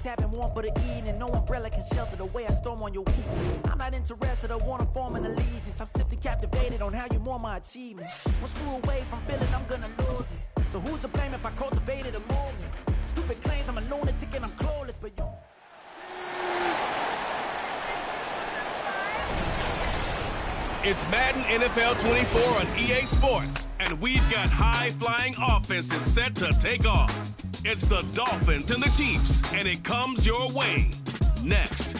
Having warm for the evening, no umbrella can shelter the way I storm on your weakness. I'm not interested, I want to form an allegiance. I'm simply captivated on how you more my achievements. One screw away from feeling I'm gonna lose it. So who's to blame if I cultivated a movement? Stupid claims I'm a lunatic and I'm clueless, but you... It's Madden NFL 24 on EA Sports, and we've got high-flying offenses set to take off. It's the Dolphins and the Chiefs, and it comes your way next.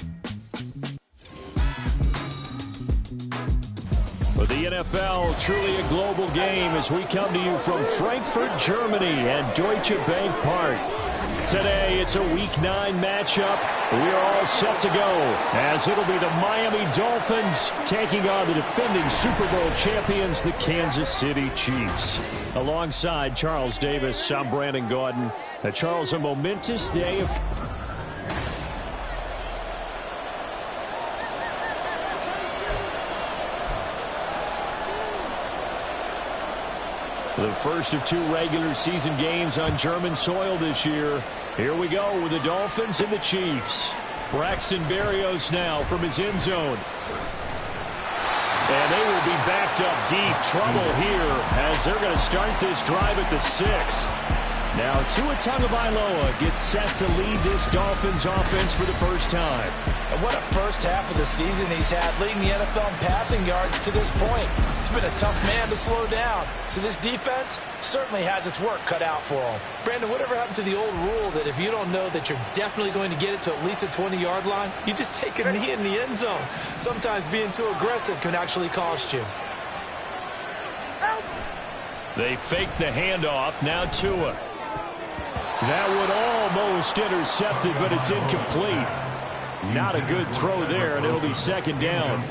For the NFL, truly a global game as we come to you from Frankfurt, Germany at Deutsche Bank Park. Today, it's a Week 9 matchup. We're all set to go as it'll be the Miami Dolphins taking on the defending Super Bowl champions, the Kansas City Chiefs. Alongside Charles Davis, I'm Brandon Gaudin. Charles, a momentous day of... The first of 2 regular season games on German soil this year. Here we go with the Dolphins and the Chiefs. Braxton Berrios now from his end zone. And they will be backed up deep. Trouble here as they're going to start this drive at the 6. Now Tua Tagovailoa gets set to lead this Dolphins offense for the first time. And what a first half of the season he's had, leading the NFL in passing yards to this point. He's been a tough man to slow down. So this defense certainly has its work cut out for him. Brandon, whatever happened to the old rule that if you don't know that you're definitely going to get it to at least a 20-yard line, you just take a knee in the end zone. Sometimes being too aggressive can actually cost you. They fake the handoff. Now Tua. That one almost intercepted, but it's incomplete. Not a good throw there, and it'll be second down.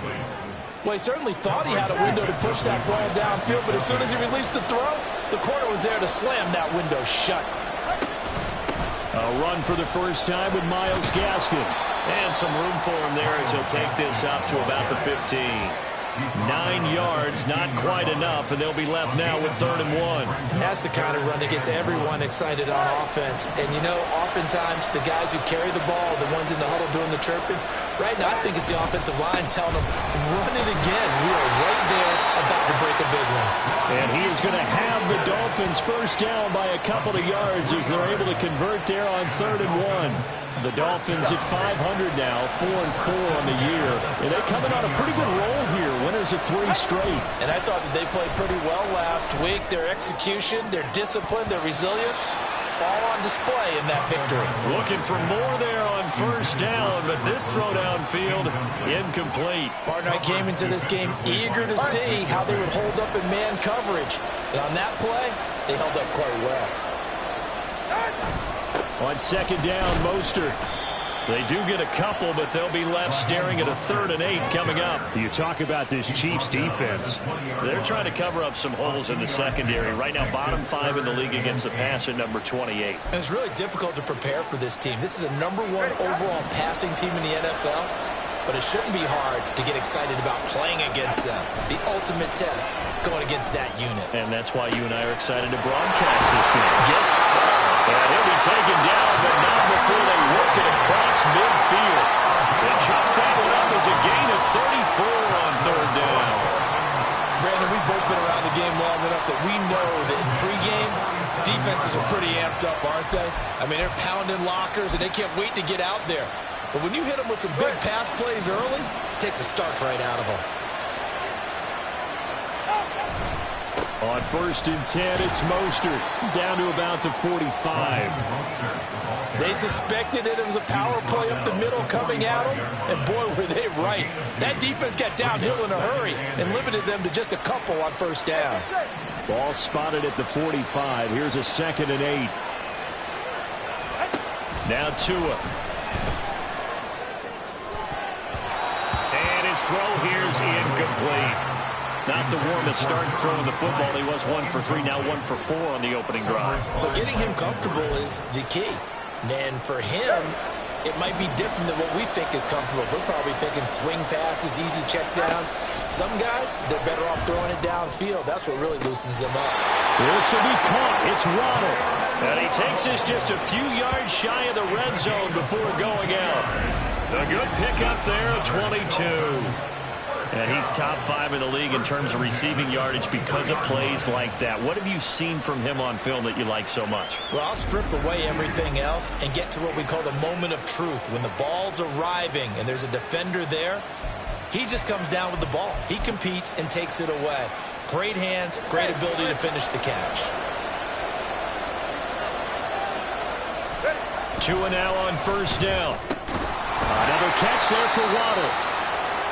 Well, he certainly thought he had a window to push that ball downfield, but as soon as he released the throw, the corner was there to slam that window shut. A run for the first time with Myles Gaskin. And some room for him there as he'll take this up to about the 15. 9 yards, not quite enough, and they'll be left now with 3rd and 1. That's the kind of run that gets everyone excited on offense. And, you know, oftentimes the guys who carry the ball, the ones in the huddle doing the chirping, right now I think it's the offensive line telling them, run it again. We are right there about to break a big one. And he is going to have the Dolphins first down by a couple of yards as they're able to convert there on 3rd and 1. The Dolphins at 500 now, 4-4 on the year. And they're coming on a pretty good roll here. Winners of 3 straight. And I thought that they played pretty well last week. Their execution, their discipline, their resilience, all on display in that victory. Looking for more there on first down, but this throw downfield incomplete. Partner, I came into this game eager to see how they would hold up in man coverage. And on that play, they held up quite well. On second down, Mostert. They do get a couple, but they'll be left staring at a 3rd and 8 coming up. You talk about this Chiefs defense. They're trying to cover up some holes in the secondary. Right now, bottom 5 in the league against the pass at number 28. And it's really difficult to prepare for this team. This is the #1 overall passing team in the NFL. But it shouldn't be hard to get excited about playing against them. The ultimate test going against that unit. And that's why you and I are excited to broadcast this game. Yes, sir. And he'll be taken down, but not before they work it across midfield. They chop that one up as a gain of 34 on 3rd down. Brandon, we've both been around the game long enough that we know that in pregame, defenses are pretty amped up, aren't they? I mean, they're pounding lockers, and they can't wait to get out there. But when you hit them with some big pass plays early, it takes the starch right out of them. On 1st and 10, it's Mostert down to about the 45. They suspected it was a power play up the middle coming at them, and boy, were they right. That defense got downhill in a hurry and limited them to just a couple on first down. Ball spotted at the 45. Here's a 2nd and 8. Now Tua. And his throw here's incomplete. Not the warmest starts throwing the football. He was 1 for 3, now 1 for 4 on the opening drive. So getting him comfortable is the key. And for him, it might be different than what we think is comfortable. We're probably thinking swing passes, easy checkdowns. Some guys, they're better off throwing it downfield. That's what really loosens them up. This will be caught. It's Waddle. And he takes us just a few yards shy of the red zone before going out. A good pickup there at 22. And he's top 5 in the league in terms of receiving yardage because of plays like that. What have you seen from him on film that you like so much? Well, I'll strip away everything else and get to what we call the moment of truth. When the ball's arriving and there's a defender there, he just comes down with the ball. He competes and takes it away. Great hands, great ability to finish the catch. 2 now on first down. Another catch there for Waddle.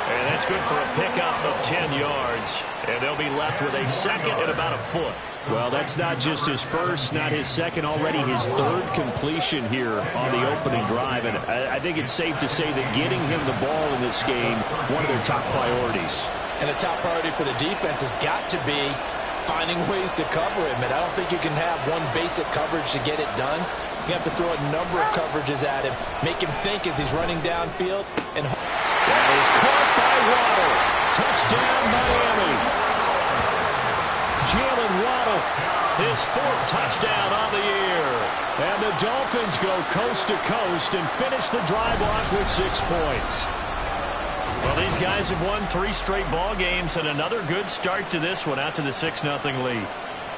And that's good for a pickup of 10 yards. And they'll be left with a second and about a foot. Well, that's not just his first, not his second, already his third completion here on the opening drive. And I think it's safe to say that getting him the ball in this game, one of their top priorities. And the top priority for the defense has got to be finding ways to cover him. And I don't think you can have one basic coverage to get it done. You have to throw a number of coverages at him, make him think as he's running downfield. And that is caught by Waddle. Touchdown, Miami. Jalen Waddle, his 4th touchdown on the year. And the Dolphins go coast to coast and finish the drive off with 6 points. Well, these guys have won 3 straight ball games and another good start to this one out to the 6-0 lead.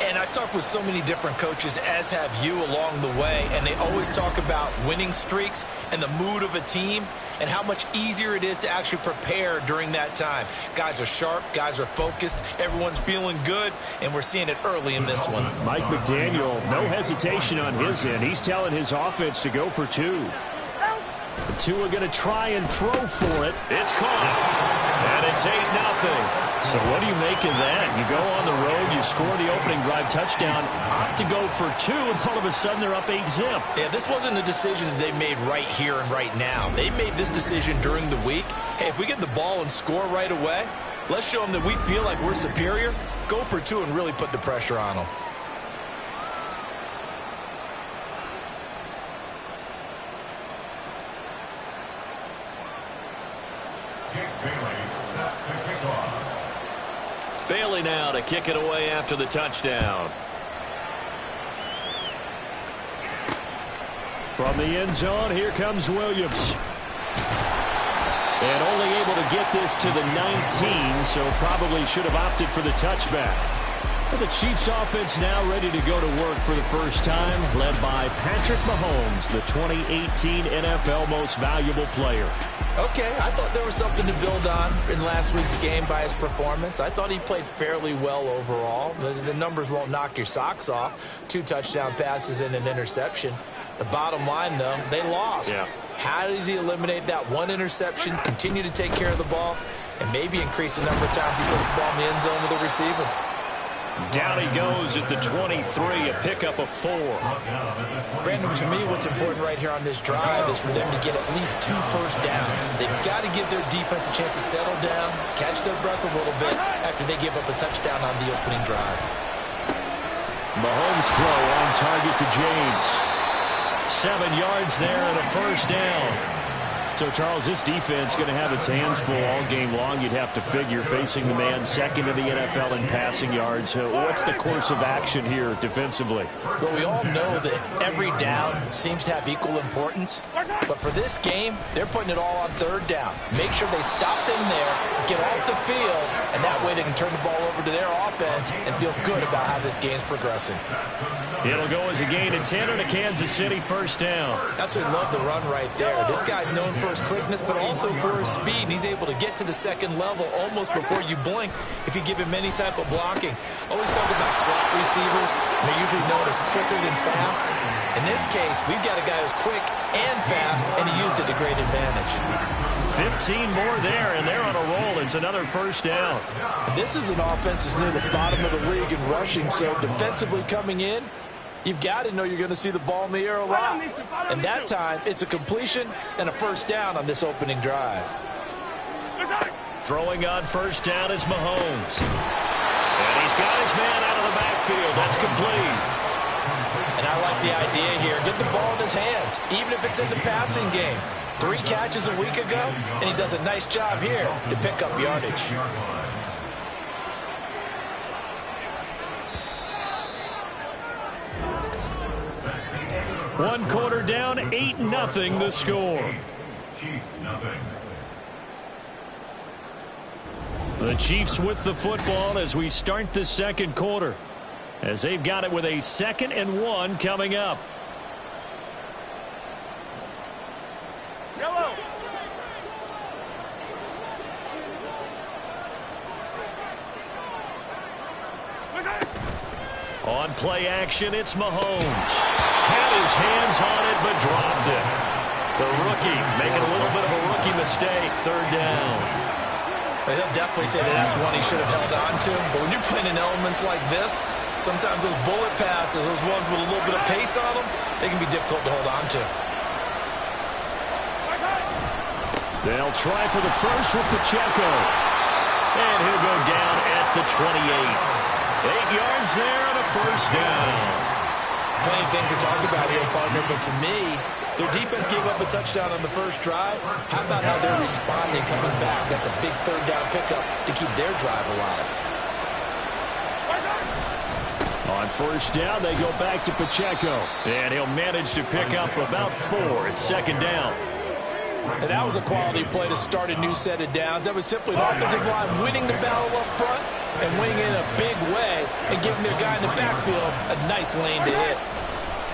And I've talked with so many different coaches, as have you, along the way, and they always talk about winning streaks and the mood of a team and how much easier it is to actually prepare during that time. Guys are sharp, guys are focused, everyone's feeling good, and we're seeing it early in this one. Mike McDaniel, no hesitation on his end. He's telling his offense to go for 2. The 2 are going to try and throw for it. It's caught. And it's 8-0. So what do you make of that? You go on the road, you score the opening drive touchdown, opt to go for 2, and all of a sudden they're up 8-zip. Yeah, this wasn't a decision that they made right here and right now. They made this decision during the week. Hey, if we get the ball and score right away, let's show them that we feel like we're superior. Go for 2 and really put the pressure on them. Bailey now to kick it away after the touchdown. From the end zone, here comes Williams. And only able to get this to the 19, so probably should have opted for the touchback. But the Chiefs offense now ready to go to work for the first time, led by Patrick Mahomes, the 2018 NFL Most Valuable Player. Okay, I thought there was something to build on in last week's game by his performance. I thought he played fairly well overall. The numbers won't knock your socks off. 2 touchdown passes and an interception. The bottom line, though, they lost. Yeah. How does he eliminate that 1 interception, continue to take care of the ball, and maybe increase the number of times he puts the ball in the end zone with a receiver? Down he goes at the 23, a pickup of 4. Brandon, to me, what's important right here on this drive is for them to get at least 2 first downs. They've got to give their defense a chance to settle down, catch their breath a little bit after they give up a touchdown on the opening drive. Mahomes throw on target to James. 7 yards there and a first down. So, Charles, this defense going to have its hands full all game long, you'd have to figure, facing the man second in the NFL in passing yards. What's the course of action here defensively? Well, we all know that every down seems to have equal importance. But for this game, they're putting it all on 3rd down. Make sure they stop them there, get off the field, and that way they can turn the ball over to their offense and feel good about how this game's progressing. It'll go as a gain of 10 and a Kansas City first down. Absolutely love the run right there. This guy's known for his quickness, but also for his speed. And he's able to get to the second level almost before you blink if you give him any type of blocking. Always talk about slot receivers. They're usually known as quicker than fast. In this case, we've got a guy who's quick and fast, and he used it to great advantage. 15 more there, and they're on a roll. It's another first down. And this is an offense that's near the bottom of the league in rushing, so defensively coming in, you've got to know you're going to see the ball in the air a lot. And that time, it's a completion and a first down on this opening drive. Throwing on first down is Mahomes. And he's got his man out of the backfield. That's complete. And I like the idea here. Get the ball in his hands, even if it's in the passing game. 3 catches a week ago, and he does a nice job here to pick up yardage. One quarter down, 8-0 the score. Chiefs, nothing. The Chiefs with the football as we start the second quarter, as they've got it with a 2nd and 1 coming up. Yellow. On play action, it's Mahomes. Had his hands on it, but dropped it. The rookie making a little bit of a rookie mistake. 3rd down. He'll definitely say that that's one he should have held on to. But when you're playing in elements like this, sometimes those bullet passes, those ones with a little bit of pace on them, they can be difficult to hold on to. They'll try for the first with Pacheco. And he'll go down at the 28. 8 yards there and a 1st down. Plenty of things to talk about here, partner, but to me, their defense gave up a touchdown on the first drive. How about how they're responding coming back? That's a big 3rd down pickup to keep their drive alive. On 1st down, they go back to Pacheco. And he'll manage to pick up about 4. It's 2nd down. And that was a quality play to start a new set of downs. That was simply the offensive line winning the battle up front and winning in a big way and giving their guy in the backfield a nice lane to hit.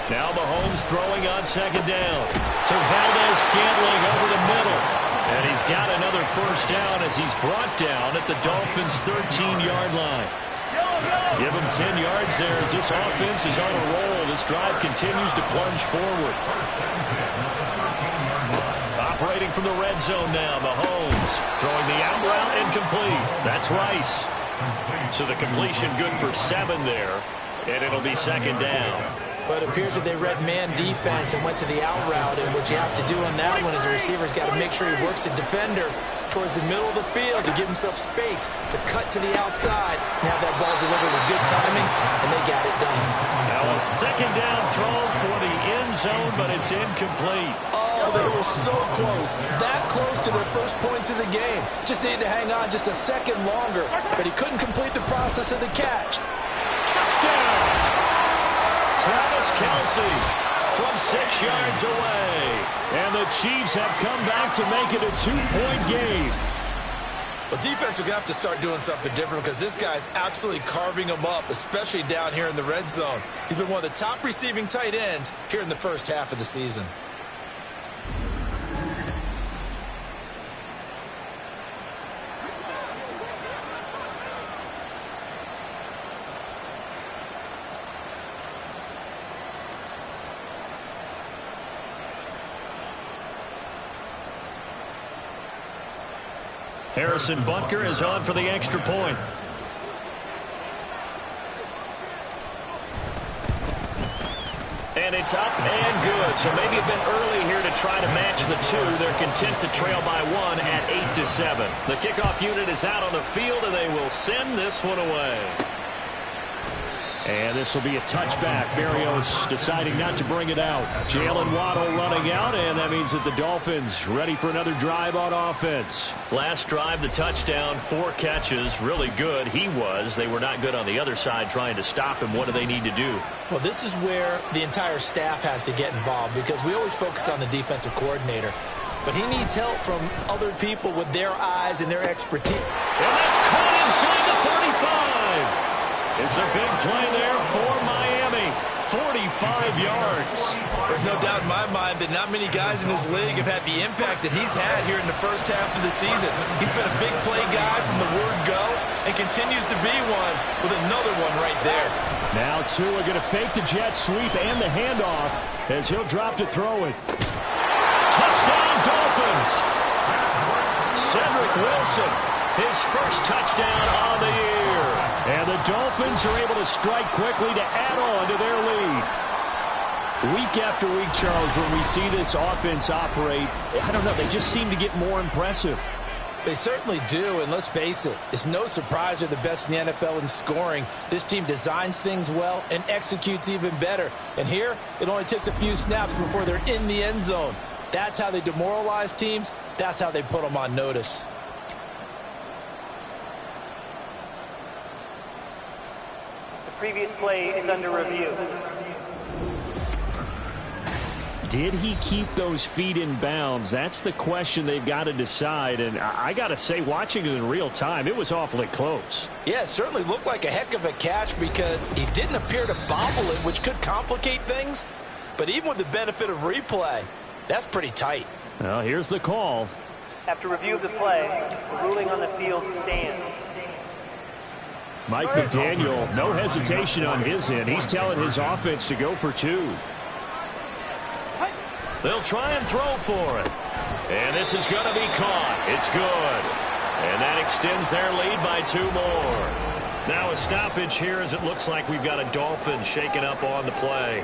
Now Mahomes throwing on 2nd down to Valdez-Scantling over the middle. And he's got another 1st down as he's brought down at the Dolphins' 13-yard line. Give him 10 yards there as this offense is on a roll. This drive continues to plunge forward. Operating from the red zone now, Mahomes throwing the out route incomplete. That's Rice. So the completion good for 7 there, and it'll be 2nd down. But it appears that they read man defense and went to the out route, and what you have to do on that one is the receiver's got to make sure he works the defender towards the middle of the field to give himself space to cut to the outside and have that ball delivered with good timing, and they got it done. Now a 2nd down throw for the end zone, but it's incomplete. Oh, they were so close, that close to their first points of the game. Just needed to hang on just a second longer, but he couldn't complete the process of the catch. Touchdown! Travis Kelce from 6 yards away. And the Chiefs have come back to make it a 2-point game. Well, defense are going to have to start doing something different because this guy's absolutely carving them up, especially down here in the red zone. He's been one of the top receiving tight ends here in the first half of the season. Harrison Butker is on for the extra point. And it's up and good. So maybe a bit early here to try to match the 2. They're content to trail by 1 at 8-7. The kickoff unit is out on the field, and they will send this one away. And this will be a touchback. Berrios deciding not to bring it out. Jalen Waddle running out, and that means that the Dolphins ready for another drive on offense. Last drive, the touchdown, 4 catches, really good. He was. They were not good on the other side trying to stop him. What do they need to do? Well, this is where the entire staff has to get involved because we always focus on the defensive coordinator. But he needs help from other people with their eyes and their expertise. And that's caught inside the 35. It's a big play there for Miami. 45 yards. There's no doubt in my mind that not many guys in this league have had the impact that he's had here in the first half of the season. He's been a big play guy from the word go and continues to be one with another one right there. Now Tua going to fake the jet sweep and the handoff as he'll drop to throw it. Touchdown Dolphins. Cedric Wilson, his first touchdown on the year. And the Dolphins are able to strike quickly to add on to their lead. Week after week, Charles, when we see this offense operate, I don't know, they just seem to get more impressive. They certainly do, and let's face it, it's no surprise they're the best in the NFL in scoring. This team designs things well and executes even better. And here, it only takes a few snaps before they're in the end zone. That's how they demoralize teams. That's how they put them on notice. The previous play is under review. Did he keep those feet in bounds? That's the question they've got to decide. And I got to say, watching it in real time, it was awfully close. Yeah, it certainly looked like a heck of a catch because he didn't appear to bobble it, which could complicate things. But even with the benefit of replay, that's pretty tight. Well, here's the call. After review of the play, the ruling on the field stands. Mike McDaniel, no hesitation on his end. He's telling his offense to go for 2. They'll try and throw for it. And this is going to be caught. It's good. And that extends their lead by 2 more. Now a stoppage here as it looks like we've got a Dolphin shaking up on the play.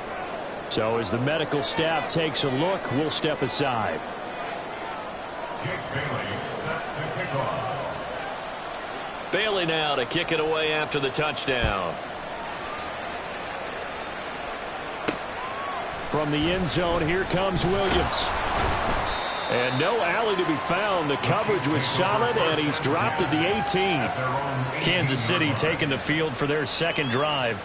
So as the medical staff takes a look, we'll step aside. Jake Bailey set to kick off. Bailey now to kick it away after the touchdown. From the end zone, here comes Williams. And no alley to be found. The coverage was solid, and he's dropped at the 18. Kansas City taking the field for their second drive.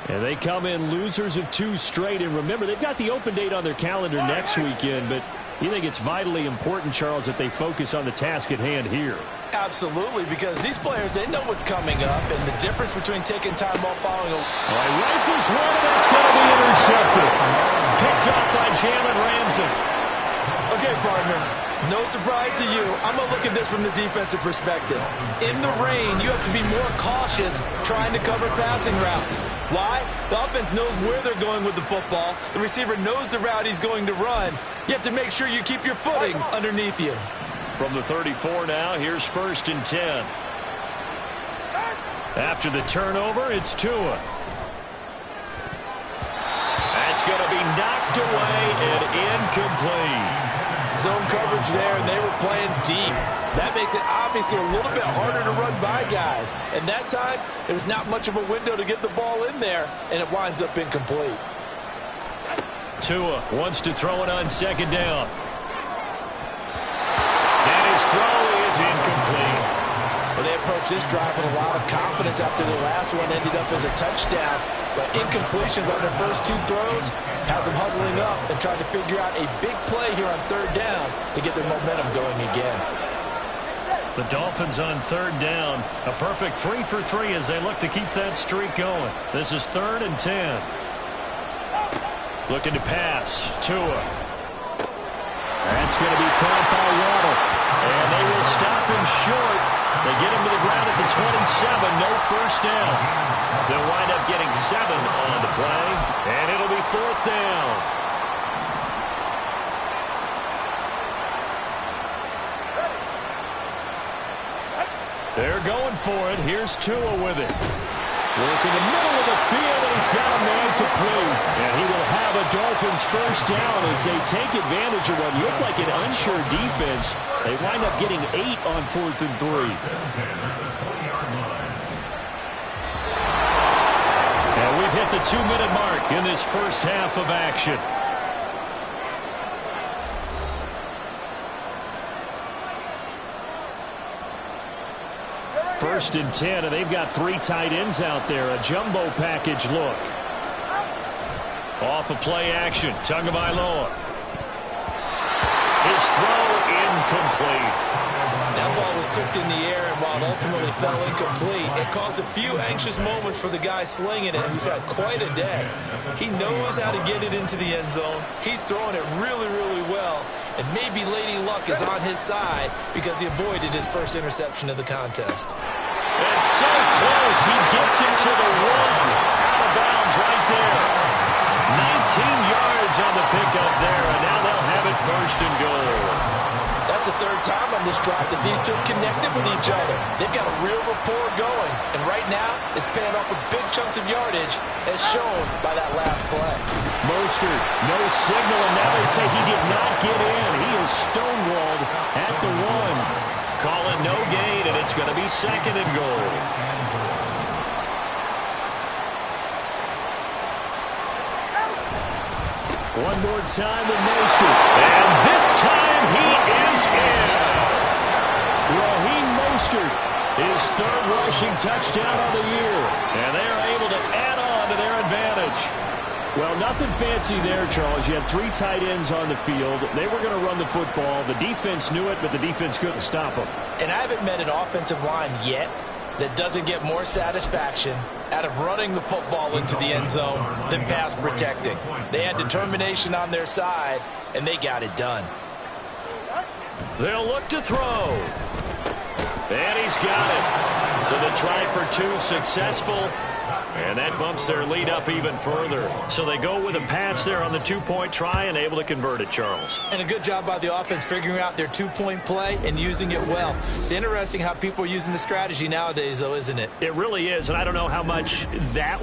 And they come in losers of 2 straight. And remember, they've got the open date on their calendar next weekend, but you think it's vitally important, Charles, that they focus on the task at hand here? Absolutely, because these players, they know what's coming up, and the difference between taking time off following a... All right, rifles one, and that's going to be intercepted. Picked up by Jalen Ramsey. Okay, partner, no surprise to you. I'm going to look at this from the defensive perspective. In the rain, you have to be more cautious trying to cover passing routes. Why? The offense knows where they're going with the football. The receiver knows the route he's going to run. You have to make sure you keep your footing underneath you. From the 34 now, here's 1st and 10. After the turnover, it's Tua. That's going to be knocked away and incomplete. Zone coverage there, and they were playing deep. That makes it obviously a little bit harder to run by guys. And that time, there's not much of a window to get the ball in there, and it winds up incomplete. Tua wants to throw it on 2nd down. And his throw is incomplete. Well, they approached this drive with a lot of confidence after the last one ended up as a touchdown. But incompletions on their first 2 throws has them huddling up and trying to figure out a big play here on 3rd down to get their momentum going again. The Dolphins on 3rd down. A perfect 3 for 3 as they look to keep that streak going. This is 3rd and 10. Looking to pass. Tua. That's going to be caught by Waddle. And they will stop him short. They get him to the ground at the 27. No first down. They'll wind up getting 7 on the play. And it'll be 4th down. They're going for it. Here's Tua with it. Work in the middle of the field, and he's got a man complete. And he will have a Dolphins first down as they take advantage of what looked like an unsure defense. They wind up getting 8 on 4th and 3. And we've hit the 2-minute mark in this first half of action. First and 10, and they've got 3 tight ends out there. A jumbo package look. Off of play action, Tagovailoa. His throw incomplete. That ball was tipped in the air, and while it ultimately fell incomplete, it caused a few anxious moments for the guy slinging it, who's had quite a day. He knows how to get it into the end zone. He's throwing it really, really well, and maybe Lady Luck is on his side because he avoided his first interception of the contest. That's so close. He gets it to the 1. Out of bounds right there. 19 yards on the pickup there, and now they'll have it 1st and goal. That's the 3rd time on this drive that these 2 have connected with each other. They've got a real rapport going. And right now, it's paying off with big chunks of yardage, as shown by that last play. Mostert, no signal, and now they say he did not get in. He is stonewalled at the 1. Call it no gain, and it's going to be 2nd and goal. One more time with Mostert. And this time he is in. Raheem Mostert, his 3rd rushing touchdown of the year. And they are able to add on to their advantage. Well, nothing fancy there, Charles. You had 3 tight ends on the field. They were going to run the football. The defense knew it, but the defense couldn't stop them. And I haven't met an offensive line yet that doesn't get more satisfaction out of running the football into the end zone than pass protecting. They had determination on their side, and they got it done. They'll look to throw. And he's got it. So the try for 2 successful. And that bumps their lead up even further. So they go with a pass there on the 2-point try and able to convert it, Charles. And a good job by the offense figuring out their 2-point play and using it well. It's interesting how people are using the strategy nowadays, though, isn't it? It really is, and I don't know how much that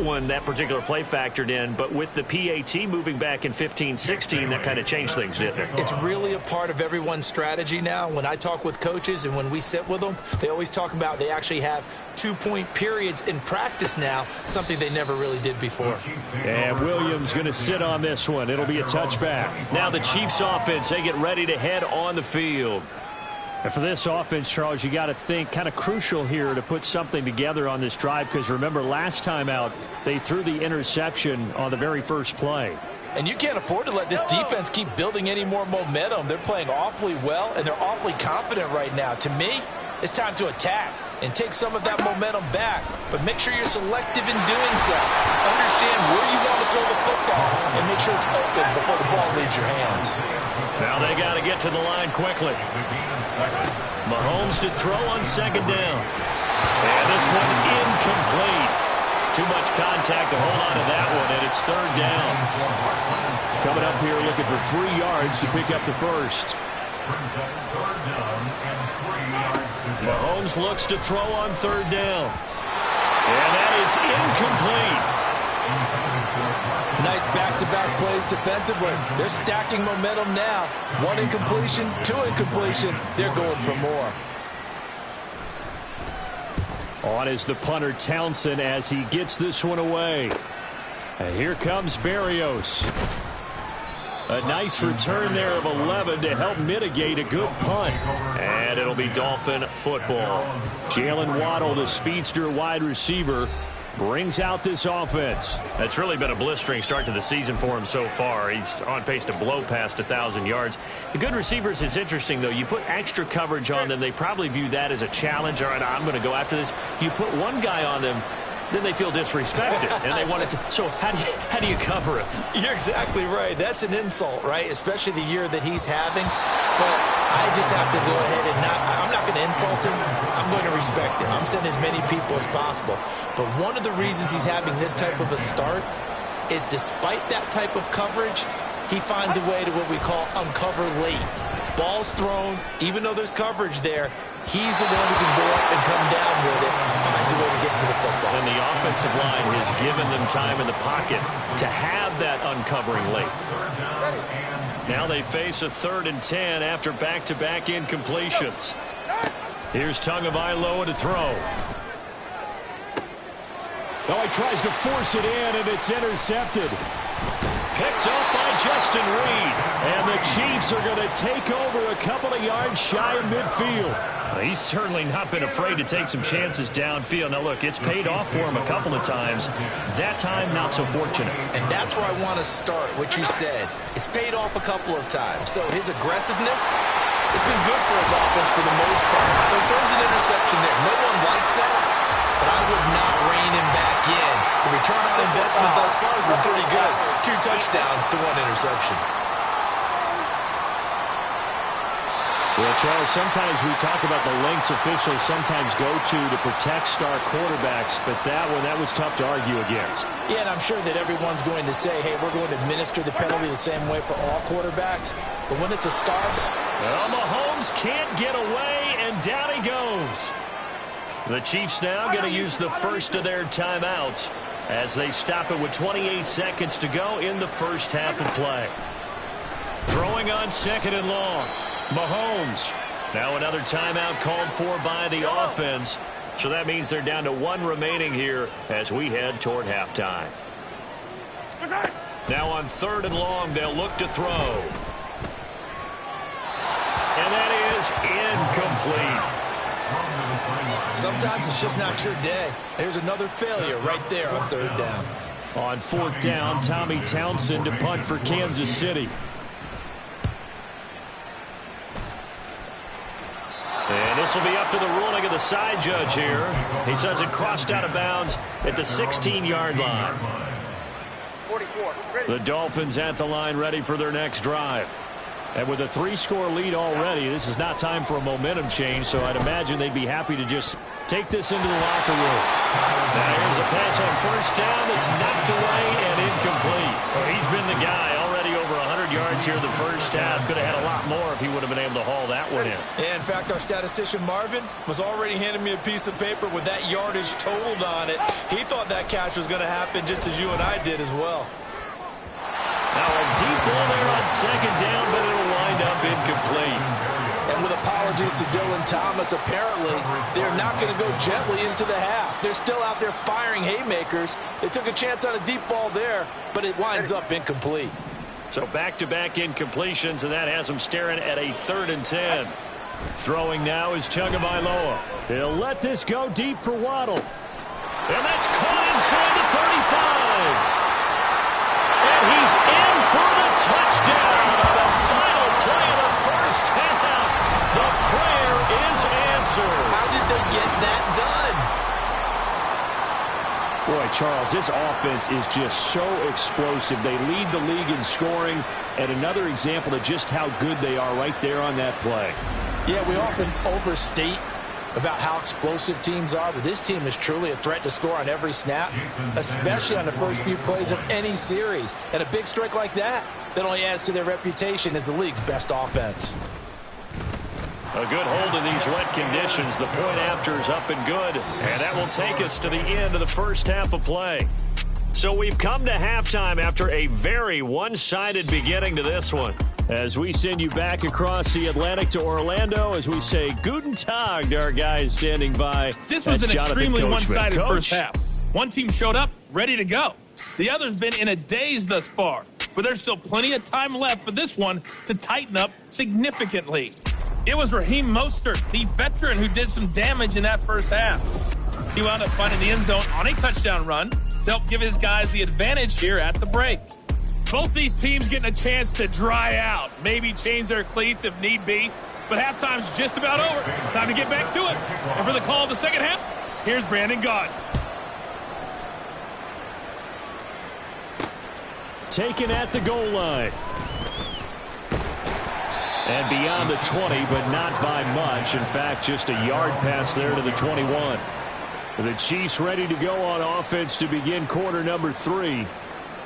particular play factored in, but with the PAT moving back in 15-16, that kind of changed things, didn't it? It's really a part of everyone's strategy now. When I talk with coaches and when we sit with them, they always talk about they actually have 2-point periods in practice now, something they never really did before. And Williams going to sit on this one. It'll be a touchback. Now the Chiefs offense, they get ready to head on the field. And for this offense, Charles, you got to think kind of crucial here to put something together on this drive, because remember last time out they threw the interception on the very first play. And you can't afford to let this defense keep building any more momentum. They're playing awfully well, and they're awfully confident right now. To me, it's time to attack and take some of that momentum back. But make sure you're selective in doing so. Understand where you want to throw the football and make sure it's open before the ball leaves your hands. Now they got to get to the line quickly. Mahomes to throw on 2nd down. And this one incomplete. Too much contact to hold on to that one, and it's 3rd down. Coming up here looking for 3 yards to pick up the first. Mahomes looks to throw on 3rd down. And that is incomplete. Nice back-to-back plays defensively. They're stacking momentum now. 1 incompletion, 2 incompletion. They're going for more. On is the punter Townsend as he gets this one away. And here comes Berrios. A nice return there of 11 to help mitigate a good punt. And it'll be Dolphin football. Jalen Waddle, the speedster wide receiver, brings out this offense. That's really been a blistering start to the season for him so far. He's on pace to blow past 1,000 yards. The good receivers, it's interesting, though. You put extra coverage on them, they probably view that as a challenge. All right, I'm going to go after this. You put one guy on them, then they feel disrespected, and they want it to. So how do you cover it? You're exactly right. That's an insult, right? Especially the year that he's having. But I just have to go ahead and I'm not going to insult him. I'm going to respect him. I'm sending as many people as possible. But one of the reasons he's having this type of a start is despite that type of coverage, he finds a way to what we call uncover late. Ball's thrown, even though there's coverage there, he's the one who can go up and come down with it, finds a way to get to the football. And the offensive line has given them time in the pocket to have that uncovering late. Now they face a 3rd and 10 after back-to-back incompletions. Here's Tagovailoa to throw. Oh, he tries to force it in, and it's intercepted. Picked up by Justin Reed. And the Chiefs are going to take over a couple of yards shy of midfield. He's certainly not been afraid to take some chances downfield. Now, look, it's paid off for him a couple of times. That time, not so fortunate. And that's where I want to start, what you said. It's paid off a couple of times. So his aggressiveness has been good for his offense for the most part. So he throws an interception there. No one likes that, but I would not rein him back in. The return on investment thus far has been pretty good. 2 touchdowns to 1 interception. Well, Charles, sometimes we talk about the lengths officials sometimes go to protect star quarterbacks, but that was tough to argue against. Yeah, and I'm sure that everyone's going to say, hey, we're going to administer the penalty the same way for all quarterbacks. But when it's a star... Well, Mahomes can't get away, and down he goes. The Chiefs now going to use the first of their timeouts as they stop it with 28 seconds to go in the first half of play. Throwing on 2nd and long. Mahomes. Now another timeout called for by the offense. So that means they're down to 1 remaining here as we head toward halftime. Now on 3rd and long, they'll look to throw. And that is incomplete. Sometimes it's just not your day. There's another failure right there on 3rd down. On 4th down, Tommy Townsend to punt for Kansas City. And this will be up to the ruling of the side judge here. He says it crossed out of bounds at the 16-yard line. 44. The Dolphins at the line, ready for their next drive. And with a 3-score lead already, this is not time for a momentum change, so I'd imagine they'd be happy to just take this into the locker room. Now here's a pass on 1st down that's knocked away and incomplete. Well, he's been the guy already over 100 yards here the first half. Could have had a lot more if he would have been able to haul that one in. Yeah, in fact, our statistician Marvin was already handing me a piece of paper with that yardage totaled on it. He thought that catch was going to happen just as you and I did as well. Now a deep ball there on 2nd down, but it'll wind up incomplete. And with apologies to Dylan Thomas, apparently they're not going to go gently into the half. They're still out there firing haymakers. They took a chance on a deep ball there, but it winds up incomplete. So back-to-back incompletions, and that has them staring at a 3rd and 10. Throwing now is Tagovailoa. He'll let this go deep for Waddle. And that's caught inside the 35. And he's in for the touchdown on the final play of the first half. The prayer is answered. How did they get that done? Boy, Charles, this offense is just so explosive. They lead the league in scoring, and another example of just how good they are right there on that play. Yeah, we often overstate about how explosive teams are, but this team is truly a threat to score on every snap, especially on the first few plays of any series. And a big strike like that only adds to their reputation as the league's best offense. A good hold in these wet conditions. The point after is up and good, and that will take us to the end of the first half of play. So we've come to halftime after a very one-sided beginning to this one. As we send you back across the Atlantic to Orlando, as we say Guten Tag to our guys standing by. This was an extremely one-sided first half. One team showed up ready to go. The other's been in a daze thus far, but there's still plenty of time left for this one to tighten up significantly. It was Raheem Mostert, the veteran, who did some damage in that first half. He wound up finding the end zone on a touchdown run to help give his guys the advantage here at the break. Both these teams getting a chance to dry out, maybe change their cleats if need be, but halftime's just about over. Time to get back to it. And for the call of the second half, here's Brandon Gaudin. Taken at the goal line. And beyond the 20, but not by much. In fact, just a yard pass there to the 21. The Chiefs ready to go on offense to begin quarter number 3.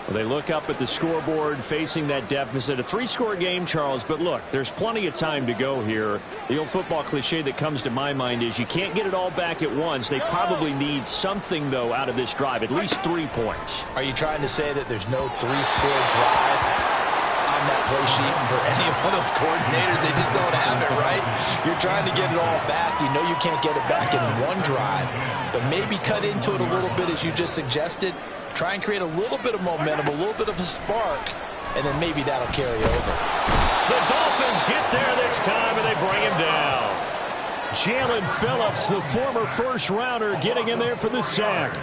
They look up at the scoreboard facing that deficit. A 3-score game, Charles, but look, there's plenty of time to go here. The old football cliche that comes to my mind is you can't get it all back at once. They probably need something, though, out of this drive, at least 3 points. Are you trying to say that there's no 3-score drive on that play sheet for any one of those coordinators? They just don't have it, right? You're trying to get it all back. You know you can't get it back in one drive, but maybe cut into it a little bit as you just suggested. Try and create a little bit of momentum, a little bit of a spark, and then maybe that'll carry over. The Dolphins get there this time, and they bring him down. Jalen Phillips, the former first-rounder, getting in there for the sack.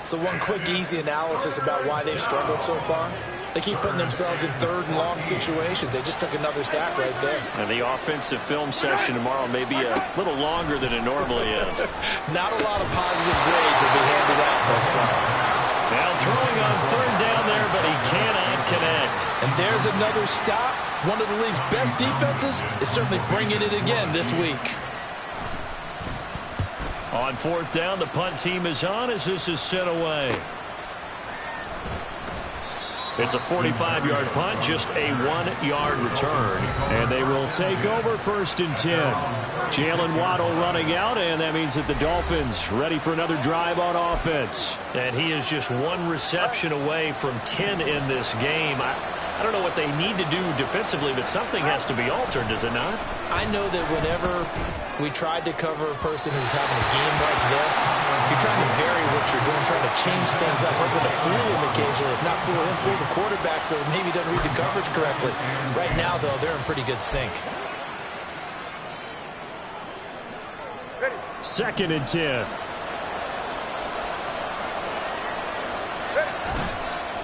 So one quick, easy analysis about why they've struggled so far. They keep putting themselves in 3rd and long situations. They just took another sack right there. And the offensive film session tomorrow may be a little longer than it normally is. Not a lot of positive grades will be handed out thus far. Now throwing on 3rd down there, but he cannot connect. And there's another stop. One of the league's best defenses is certainly bringing it again this week. On 4th down, the punt team is on as this is sent away. It's a 45-yard punt, just a 1-yard return. And they will take over 1st and 10. Jalen Waddle running out, and that means that the Dolphins ready for another drive on offense. And he is just 1 reception away from 10 in this game. I don't know what they need to do defensively, but something has to be altered, does it not? I know that whenever we tried to cover a person who's having a game like this, you're trying to vary what you're doing, trying to change things up, hoping to fool him occasionally. If not fool him, fool the quarterback so that maybe he doesn't read the coverage correctly. Right now, though, they're in pretty good sync. 2nd and 10.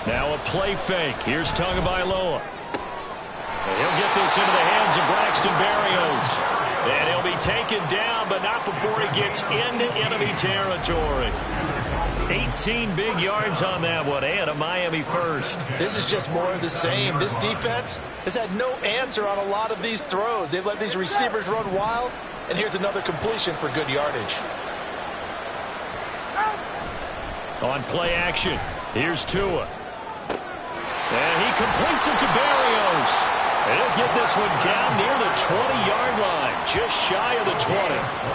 Now a play fake. Here's Tagovailoa. He'll get this into the hands of Braxton Berrios. And he'll be taken down, but not before he gets into enemy territory. 18 big yards on that one, and a Miami first. This is just more of the same. This defense has had no answer on a lot of these throws. They've let these receivers run wild, and here's another completion for good yardage. On play action, here's Tua. And he completes it to Berrios. And he'll get this one down near the 20-yard line, just shy of the 20.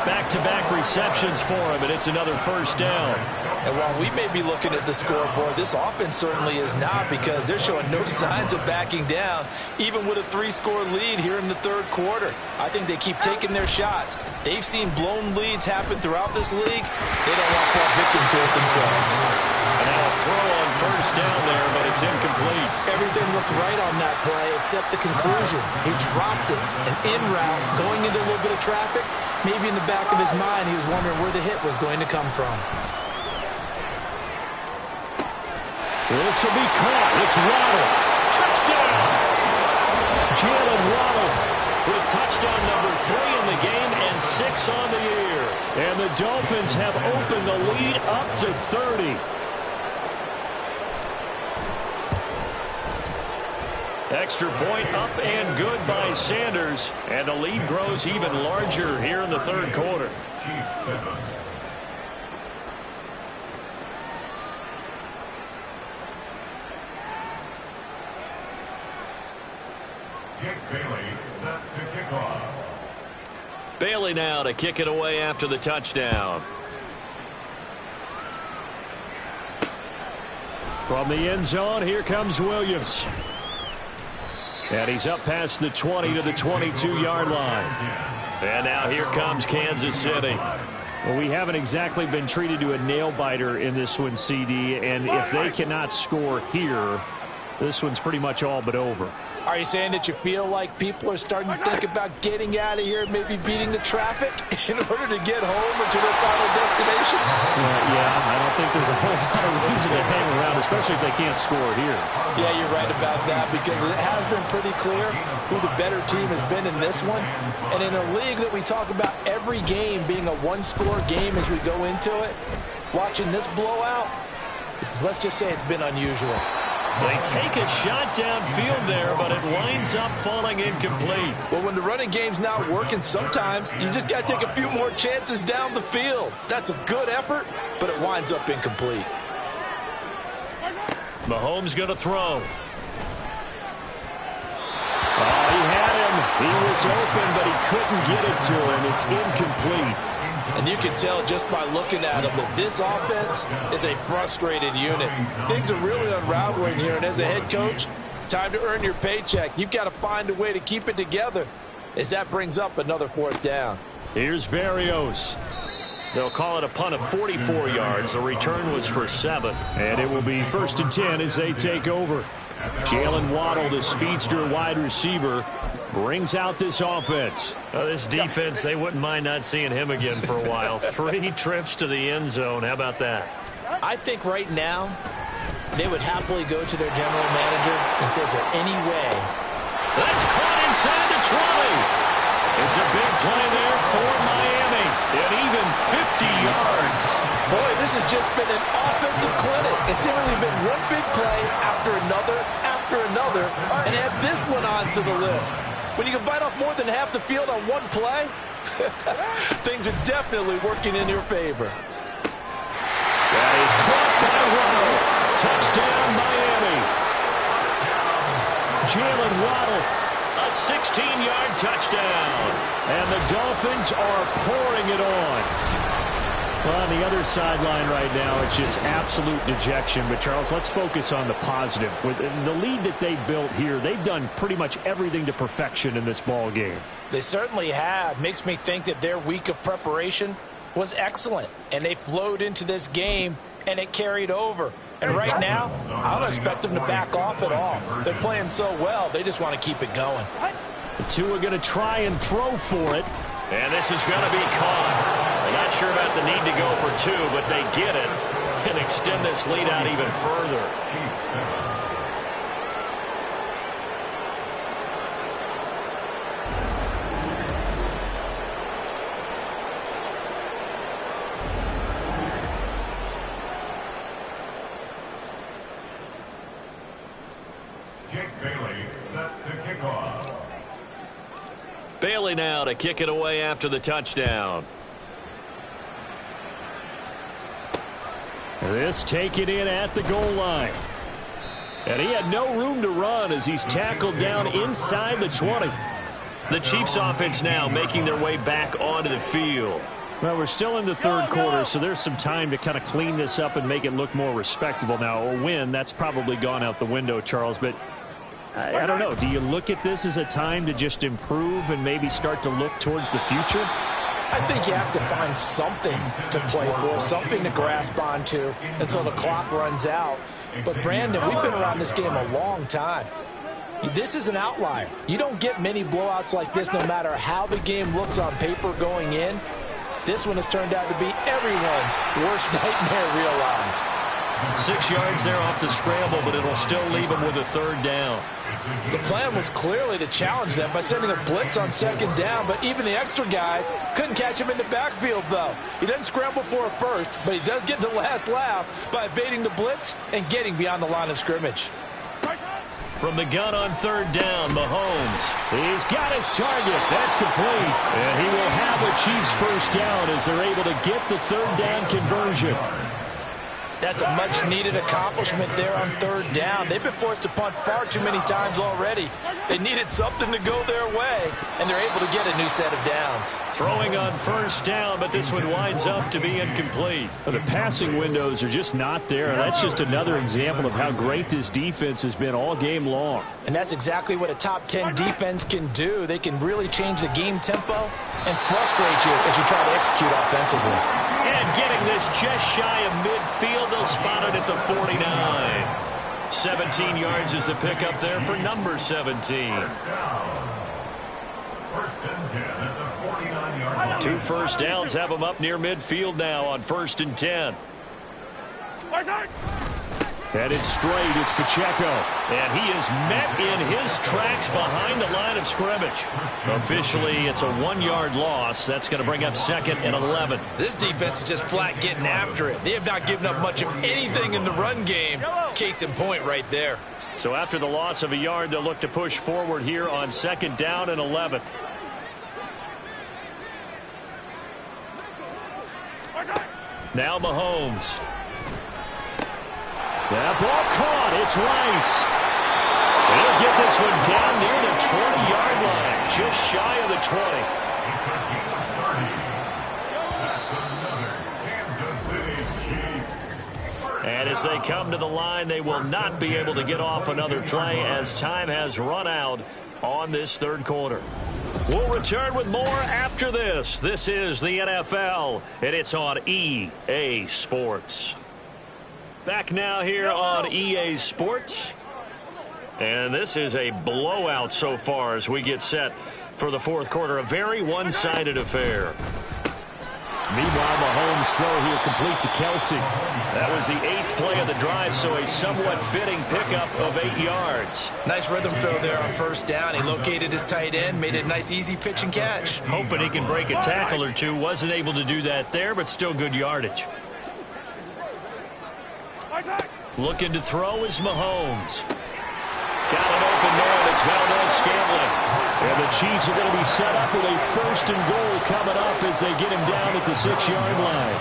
Back-to-back receptions for him, and it's another first down. And while we may be looking at the scoreboard, this offense certainly is not, because they're showing no signs of backing down, even with a 3-score lead here in the third quarter. I think they keep taking their shots. They've seen blown leads happen throughout this league. They don't want to fall victim to it themselves. And now a throw on first down there, but it's incomplete. Everything looked right on that play except the conclusion. He dropped it, an in route, going into a little bit of traffic. Maybe in the back of his mind, he was wondering where the hit was going to come from. This will be caught. It's Waddle. Touchdown! Jalen Waddle with touchdown number 3 in the game and 6 on the year. And the Dolphins have opened the lead up to 30. Extra point up and good by Sanders. And the lead grows even larger here in the third quarter. Jake Bailey set to kick off. Bailey now to kick it away after the touchdown. From the end zone, here comes Williams. And he's up past the 20 to the 22-yard line. And now here comes Kansas City. Well, we haven't exactly been treated to a nail-biter in this one, CD. And if they cannot score here, this one's pretty much all but over. Are you saying that you feel like people are starting to think about getting out of here, maybe beating the traffic in order to get home or to their final destination? Yeah, I don't think there's a whole lot of reason to hang around, especially if they can't score here. Yeah, you're right about that, because it has been pretty clear who the better team has been in this one. And in a league that we talk about every game being a one-score game as we go into it, watching this blowout, let's just say it's been unusual. They take a shot downfield there, but it winds up falling incomplete. Well, when the running game's not working, sometimes you just got to take a few more chances down the field. That's a good effort, but it winds up incomplete. Mahomes going to throw. Oh, he had him. He was open, but he couldn't get it to him. It's incomplete. And you can tell just by looking at him that this offense is a frustrated unit. Things are really unraveling here, and as a head coach, time to earn your paycheck. You've got to find a way to keep it together as that brings up another fourth down. Here's Berrios. They'll call it a punt of 44 yards. The return was for 7. And it will be 1st and 10 as they take over. Jalen Waddle, the speedster wide receiver, brings out this offense. This defense, they wouldn't mind not seeing him again for a while. 3 trips to the end zone. How about that? I think right now they would happily go to their general manager and say, is there any way? That's caught inside the 20. It's a big play there for Miami. And even 50 yards. Boy, this has just been an offensive clinic. It's seemingly been one big play after another, and add this one onto the list. When you can bite off more than half the field on one play, things are definitely working in your favor. That is caught by Waddle. Touchdown, Miami. Jalen Waddle, a 16-yard touchdown. And the Dolphins are pouring it on. Well, on the other sideline right now, it's just absolute dejection. But, Charles, let's focus on the positive. With the lead that they built here, they've done pretty much everything to perfection in this ball game. They certainly have. Makes me think that their week of preparation was excellent. And they flowed into this game, and it carried over. And right now, I don't expect them to back off at all. They're playing so well, they just want to keep it going. The two are going to try and throw for it. And this is going to be caught. I'm not sure about the need to go for 2, but they get it. and extend this lead out even further. Bailey now to kick it away after the touchdown. This taken in at the goal line. And he had no room to run as he's tackled down inside the 20. The Chiefs offense now making their way back onto the field. Well, we're still in the third quarter, so there's some time to kind of clean this up and make it look more respectable. Now, a win, that's probably gone out the window, Charles, but I don't know. Do you look at this as a time to just improve and maybe start to look towards the future? I think you have to find something to play for, something to grasp onto until the clock runs out. But, Brandon, we've been around this game a long time. This is an outlier. You don't get many blowouts like this no matter how the game looks on paper going in. This one has turned out to be everyone's worst nightmare realized. 6 yards there off the scramble, but it'll still leave them with a third down. The plan was clearly to challenge them by sending a blitz on second down, but even the extra guys couldn't catch him in the backfield, though. He doesn't scramble for a first, but he does get the last laugh by evading the blitz and getting beyond the line of scrimmage. From the gun on third down, Mahomes. He's got his target. That's complete. And he will have the Chiefs first down as they're able to get the third down conversion. That's a much-needed accomplishment there on third down. They've been forced to punt far too many times already. They needed something to go their way, and they're able to get a new set of downs. Throwing on first down, but this one winds up to be incomplete. Well, the passing windows are just not there. That's just another example of how great this defense has been all game long. And that's exactly what a top 10 defense can do. They can really change the game tempo and frustrate you as you try to execute offensively. And getting this just shy of midfield, they'll spot it at the 49. 17 yards is the pickup there for number 17. Two first downs have them up near midfield now on 1st and 10. Headed straight, it's Pacheco. And he is met in his tracks behind the line of scrimmage. Officially, it's a 1-yard loss. That's going to bring up 2nd and 11. This defense is just flat getting after it. They have not given up much of anything in the run game. Case in point right there. So after the loss of a yard, they'll look to push forward here on 2nd down and 11. Now Mahomes. That ball caught. It's Rice. They'll get this one down near the 20-yard line, just shy of the 20. And as they come to the line, they will not be able to get off another play as time has run out on this third quarter. We'll return with more after this. This is the NFL, and it's on EA Sports. Back now here on EA Sports. And this is a blowout so far as we get set for the fourth quarter. A very one-sided affair. Meanwhile, Mahomes' throw here complete to Kelsey. That was the 8th play of the drive, so a somewhat fitting pickup of 8 yards. Nice rhythm throw there on first down. He located his tight end, made it a nice easy pitch and catch. Hoping he can break a tackle or two. Wasn't able to do that there, but still good yardage. Looking to throw is Mahomes. Got an open man. It's Valdez-Scantling. And the Chiefs are going to be set up with a 1st and goal coming up as they get him down at the 6-yard line.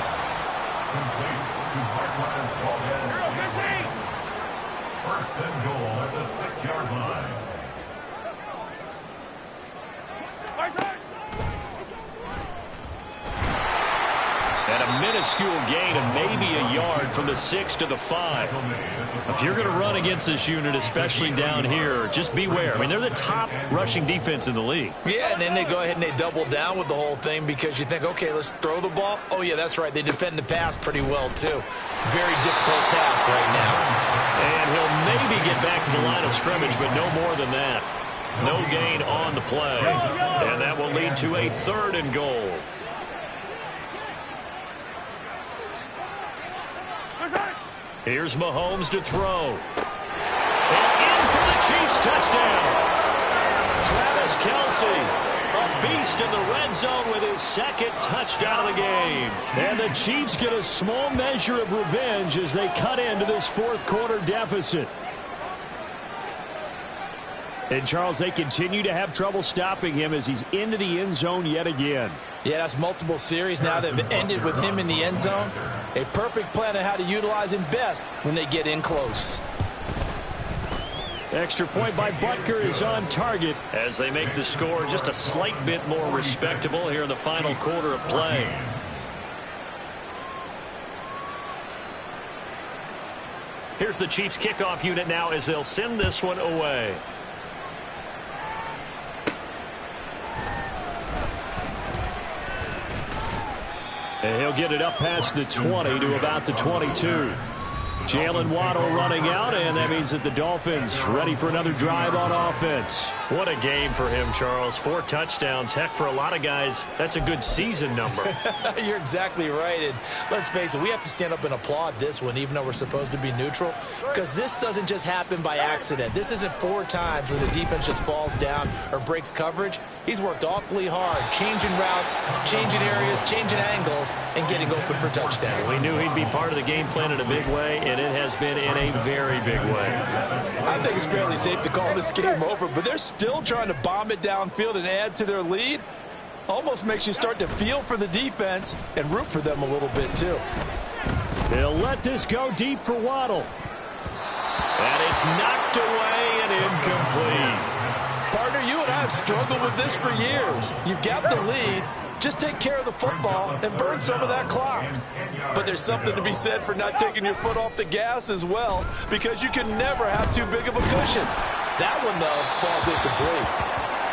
First and goal at the 6-yard line. And a minuscule gain of maybe a yard from the 6 to the 5. If you're going to run against this unit, especially down here, just beware. I mean, they're the top rushing defense in the league. Yeah, and then they go ahead and they double down with the whole thing because you think, okay, let's throw the ball. Oh, yeah, that's right. They defend the pass pretty well, too. Very difficult task right now. And he'll maybe get back to the line of scrimmage, but no more than that. No gain on the play. And that will lead to a 3rd and goal. Here's Mahomes to throw. And in for the Chiefs touchdown. Travis Kelce, a beast in the red zone with his second touchdown of the game. And the Chiefs get a small measure of revenge as they cut into this fourth quarter deficit. And, Charles, they continue to have trouble stopping him as he's into the end zone yet again. Yeah, that's multiple series now that have ended with him in the end zone. A perfect plan on how to utilize him best when they get in close. Extra point by Butker is on target as they make the score just a slight bit more respectable here in the final quarter of play. Here's the Chiefs kickoff unit now as they'll send this one away. And he'll get it up past the 20 to about the 22. Jalen Waddle running out, and that means that the Dolphins ready for another drive on offense. What a game for him, Charles. 4 touchdowns. Heck, for a lot of guys, that's a good season number. You're exactly right. And let's face it, we have to stand up and applaud this one, even though we're supposed to be neutral, because this doesn't just happen by accident. This isn't 4 times where the defense just falls down or breaks coverage. He's worked awfully hard, changing routes, changing areas, changing angles, and getting open for touchdown. We knew he'd be part of the game plan in a big way, and it has been in a very big way. I think it's fairly safe to call this game over, but they're still trying to bomb it downfield and add to their lead. Almost makes you start to feel for the defense and root for them a little bit, too. They'll let this go deep for Waddle. And it's knocked away and incomplete. Partner, you and I have struggled with this for years. You've got the lead. Just take care of the football and burn some of that clock. But there's something to be said for not taking your foot off the gas as well, because you can never have too big of a cushion. That one, though, falls incomplete.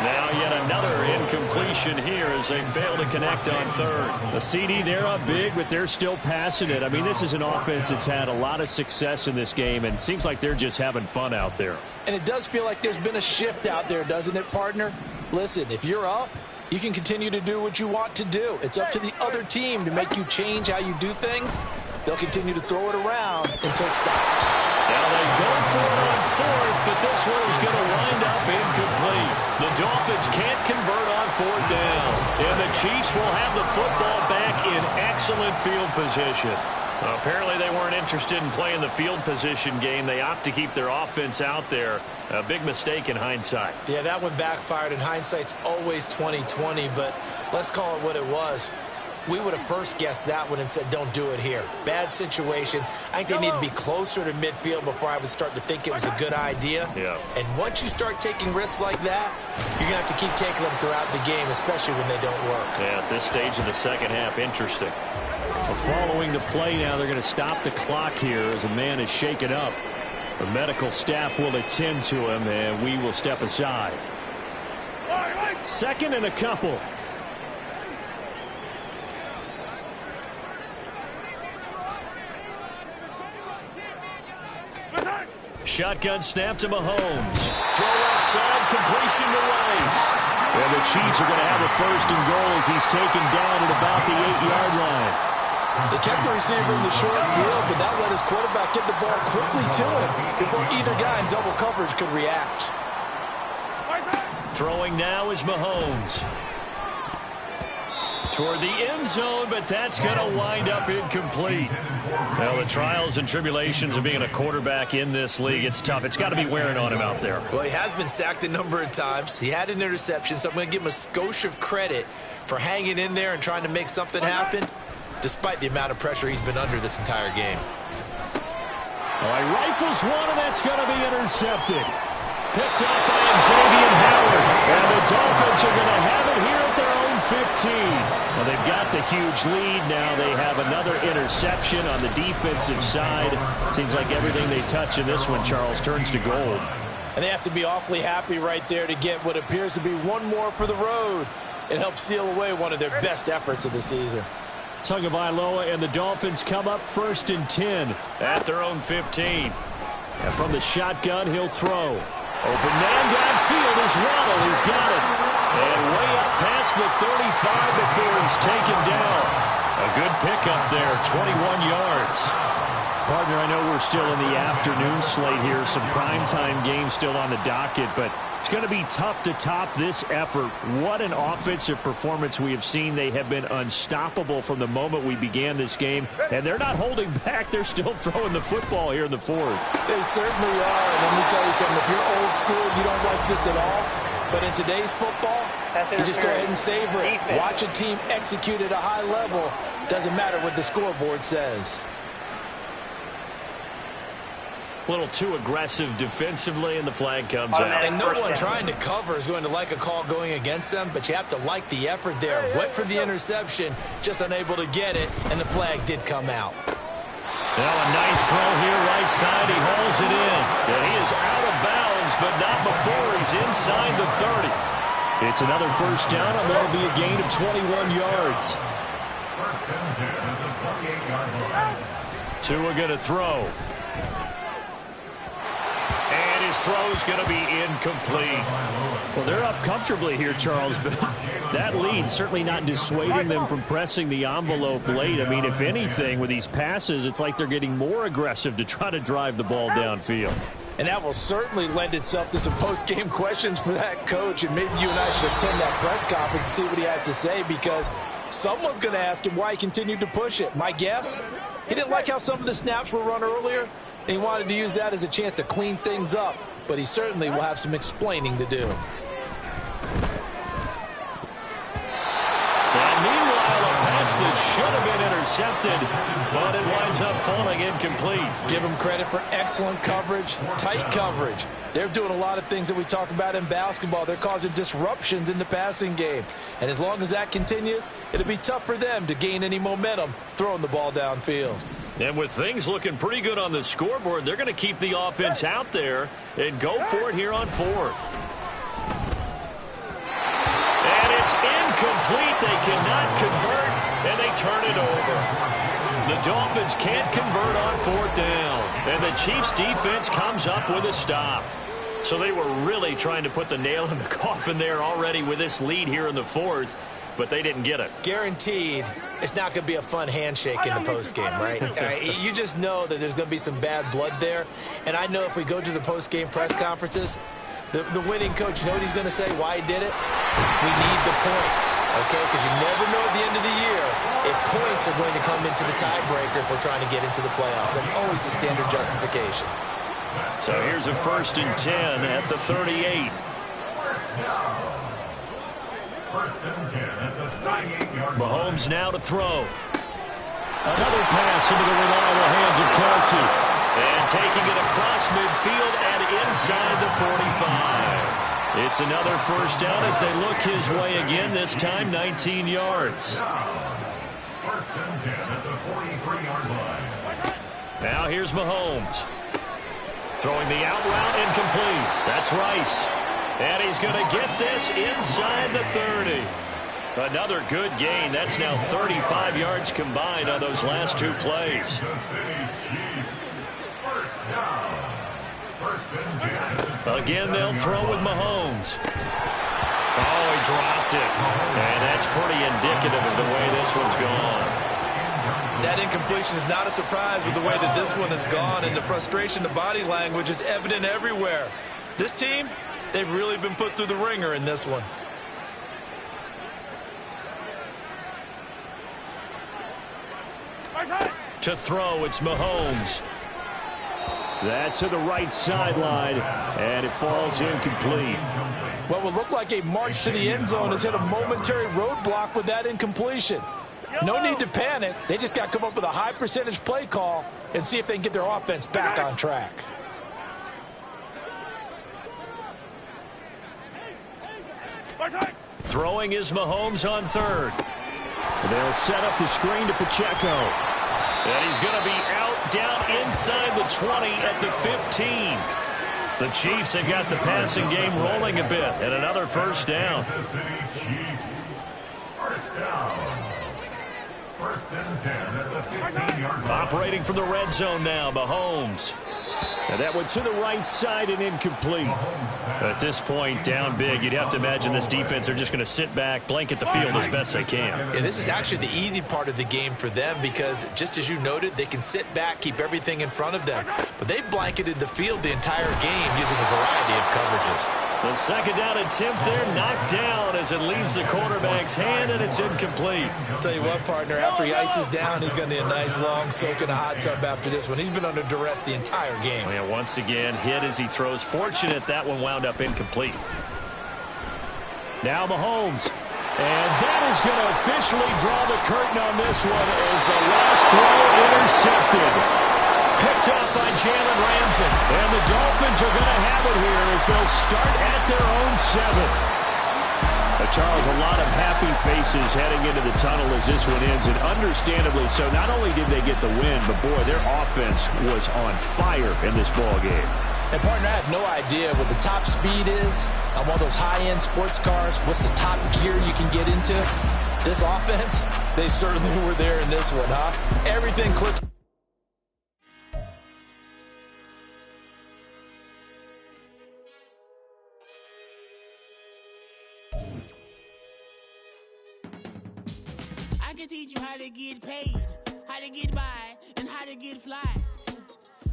Now yet another incompletion here as they fail to connect on third. The CD, they're up big, but they're still passing it. I mean, this is an offense that's had a lot of success in this game, and it seems like they're just having fun out there. And it does feel like there's been a shift out there, doesn't it, partner? Listen, if you're up, you can continue to do what you want to do. It's up to the other team to make you change how you do things. They'll continue to throw it around until stopped. Now they go for it on fourth, but this one is going to wind up incomplete. The Dolphins can't convert on fourth down. And the Chiefs will have the football back in excellent field position. Apparently they weren't interested in playing the field position game. They opt to keep their offense out there. A big mistake in hindsight. Yeah, that one backfired. In hindsight's always 20/20, but let's call it what it was. We would have first guessed that one and said, don't do it here. Bad situation. I think they need to be closer to midfield before I would start to think it was a good idea. Yeah. And once you start taking risks like that, you're going to have to keep taking them throughout the game, especially when they don't work. Yeah, at this stage of the second half, interesting. Well, following the play now, they're going to stop the clock here as a man is shaken up. The medical staff will attend to him, and we will step aside. Second and a couple. Shotgun snap to Mahomes. Throw outside, completion to Rice. And the Chiefs are going to have a first and goal as he's taken down at about the 8-yard line. They kept the receiver in the short field, but that let his quarterback get the ball quickly to him before either guy in double coverage could react. Throwing now is Mahomes. Toward the end zone, but that's going to wind up incomplete. Well, the trials and tribulations of being a quarterback in this league, it's tough. It's got to be wearing on him out there. Well, he has been sacked a number of times. He had an interception, so I'm going to give him a skosh of credit for hanging in there and trying to make something happen, despite the amount of pressure he's been under this entire game. Well, he rifles one, and that's going to be intercepted. Picked up by Xavier Howard. And the Dolphins are going to have it here at their own 15. Well, they've got the huge lead now. They have another interception on the defensive side. Seems like everything they touch in this one, Charles, turns to gold. And they have to be awfully happy right there to get what appears to be one more for the road. It helps seal away one of their best efforts of the season. Tagovailoa and the Dolphins come up first and 10. At their own 15. And from the shotgun, he'll throw. Open man downfield is Waddle. He's got it. And way up past the 35 before he's taken down. A good pickup there, 21 yards. Partner, I know we're still in the afternoon slate here, some primetime games still on the docket, but it's going to be tough to top this effort. What an offensive performance we have seen. They have been unstoppable from the moment we began this game, and they're not holding back. They're still throwing the football here in the fourth. They certainly are, and let me tell you something. If you're old school, you don't like this at all, but in today's football, you just go ahead and savor it. Watch a team execute at a high level. Doesn't matter what the scoreboard says. A little too aggressive defensively, and the flag comes out. And no one trying to cover is going to like a call going against them, but you have to like the effort there. Went for the interception, just unable to get it, and the flag did come out. Now a nice throw here right side. He hauls it in. And he is out of bounds, but not before he's inside the 30. It's another first down, and that'll be a gain of 21 yards. First and 10 at the 28-yard line. Tua going to throw. And his throw's going to be incomplete. Well, they're up comfortably here, Charles, but that lead certainly not dissuading them from pressing the envelope late. I mean, if anything, with these passes, it's like they're getting more aggressive to try to drive the ball downfield. And that will certainly lend itself to some post-game questions for that coach, and maybe you and I should attend that press conference and see what he has to say, because someone's going to ask him why he continued to push it. My guess, he didn't like how some of the snaps were run earlier, and he wanted to use that as a chance to clean things up, but he certainly will have some explaining to do. And meanwhile, a pass that should have been intercepted, but it winds up falling incomplete. Give them credit for excellent coverage, tight coverage. They're doing a lot of things that we talk about in basketball. They're causing disruptions in the passing game. And as long as that continues, it'll be tough for them to gain any momentum throwing the ball downfield. And with things looking pretty good on the scoreboard, they're going to keep the offense out there and go for it here on fourth. And it's incomplete. They cannot convert, and they turn it over. The Dolphins can't convert on fourth down, and the Chiefs' defense comes up with a stop. So they were really trying to put the nail in the coffin there already with this lead here in the fourth, but they didn't get it. Guaranteed, it's not going to be a fun handshake in the postgame, right? You just know that there's going to be some bad blood there. And I know if we go to the postgame press conferences, the winning coach, you know what he's going to say, why he did it? We need the points, okay? Because you never know at the end of the year if points are going to come into the tiebreaker if we're trying to get into the playoffs. That's always the standard justification. So here's a 1st and 10 at the 38. First and 10 at the 38-yard line. Mahomes now to throw. Another pass into the reliable hands of Kelsey. And taking it across midfield and inside the 45. It's another first down as they look his way again, this time 19 yards. First and 10 at the 43-yard line. Now here's Mahomes. Throwing the out route incomplete. That's Rice. And he's going to get this inside the 30. Another good gain. That's now 35 yards combined on those last two plays. Again, they'll throw with Mahomes. Oh, he dropped it. And that's pretty indicative of the way this one's gone. That incompletion is not a surprise with the way that this one has gone, and the frustration, the body language is evident everywhere. This team, they've really been put through the ringer in this one. To throw, it's Mahomes. That's to the right sideline, and it falls incomplete. What would look like a march to the end zone has hit a momentary roadblock with that incompletion. No need to panic. They just got to come up with a high percentage play call and see if they can get their offense back on track. Throwing is Mahomes on third. They'll set up the screen to Pacheco. And he's going to be out down inside the 20 at the 15. The Chiefs have got the passing game rolling a bit, and another first down. First and 10 at the 15-yard line. Operating from the red zone now, Mahomes. And that went to the right side and incomplete. At this point, down big, you'd have to imagine this defense are just going to sit back, blanket the field as best they can. Yeah, this is actually the easy part of the game for them because, just as you noted, they can sit back, keep everything in front of them. But they've blanketed the field the entire game using a variety of coverages. The second down attempt there knocked down as it leaves the quarterback's hand, and it's incomplete. I'll tell you what, partner, after he ices down, he's going to need a nice long soak in a hot tub after this one. He's been under duress the entire game. Yeah, once again, hit as he throws. Fortunate that one wound up incomplete. Now Mahomes. And that is going to officially draw the curtain on this one as the last throw intercepted. Picked up by Jalen Ramsey. And the Dolphins are going to have it here as they'll start at their own 7. Charles, a lot of happy faces heading into the tunnel as this one ends, and understandably so. Not only did they get the win, but, boy, their offense was on fire in this ball game. And, partner, I have no idea what the top speed is on one of those high-end sports cars. What's the top gear you can get into? This offense, they certainly were there in this one, huh? Everything clicked. I can teach you how to get paid, how to get by, and how to get fly.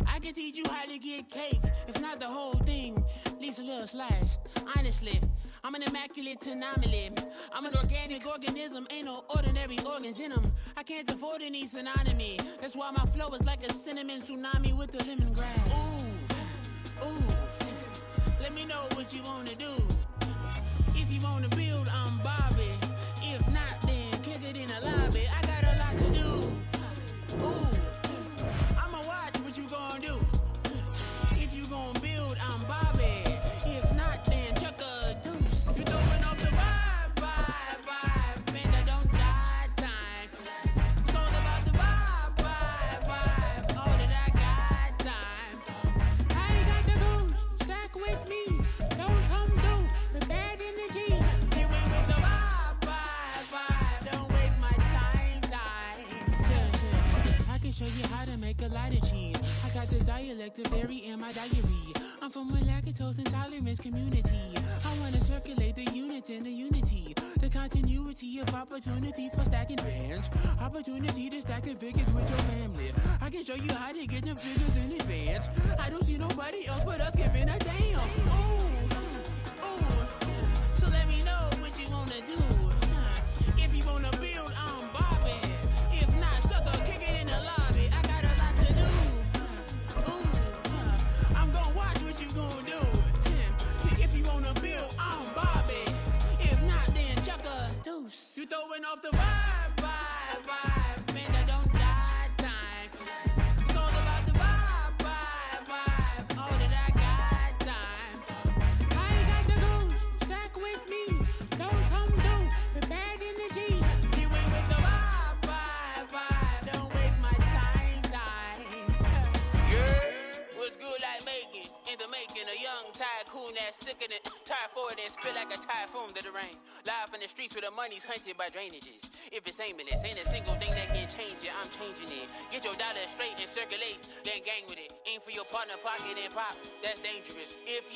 I can teach you how to get cake, if not the whole thing, at least a little slice. Honestly, I'm an immaculate anomaly. I'm an organic organism, ain't no ordinary organs in them. I can't afford any synonymy. That's why my flow is like a cinnamon tsunami with the lemongrass. Ooh, ooh, let me know what you wanna do. If you wanna build, I'm Bobby. If not, then kick it in the lobby. I got a lot to do. Ooh, I'ma watch what you gonna do. If you gonna build, I'm Bobby. If not, then chuck a deuce. You throwing off the vibe, man, I don't die time. It's all about the vibe, all that I got time. I ain't got the goose, stack with me. Don't come through the bad energy. You ain't with the vibe, don't waste my time. Yeah. I can show you how to make a lot of cheese. I got the dialect of dairy in my diary. I'm from a lactose intolerance community. I wanna circulate the units and the unity. The continuity of opportunity for stacking bands. Opportunity to stack the figures with your family. I can show you how to get them figures in advance. I don't see nobody else but us giving a damn. Ooh, so let me know what you wanna do. If you wanna build, I'm Bobby. If not, sucker, kick it in the lobby. I got a lot to do. Ooh, I'm gonna watch what you gonna do. See, if you wanna build, I'm Bobby. If not, then chuck a deuce. You throwing off the vibe, man, I don't die time. It's all about the vibe, all that I got time. I ain't got the goose, stack with me. Don't come through the bad energy. You ain't with the vibe, don't waste my time. Yeah, what's good like making? In the making, a young tycoon that's sick in it. Tired for it and spit like a typhoon to the rain. Live in the streets where the money's hunted by drainages. If it's aimless, ain't a single thing that can change it. I'm changing it. Get your dollar straight and circulate, then gang with it. Aim for your partner, pocket and pop. That's dangerous. If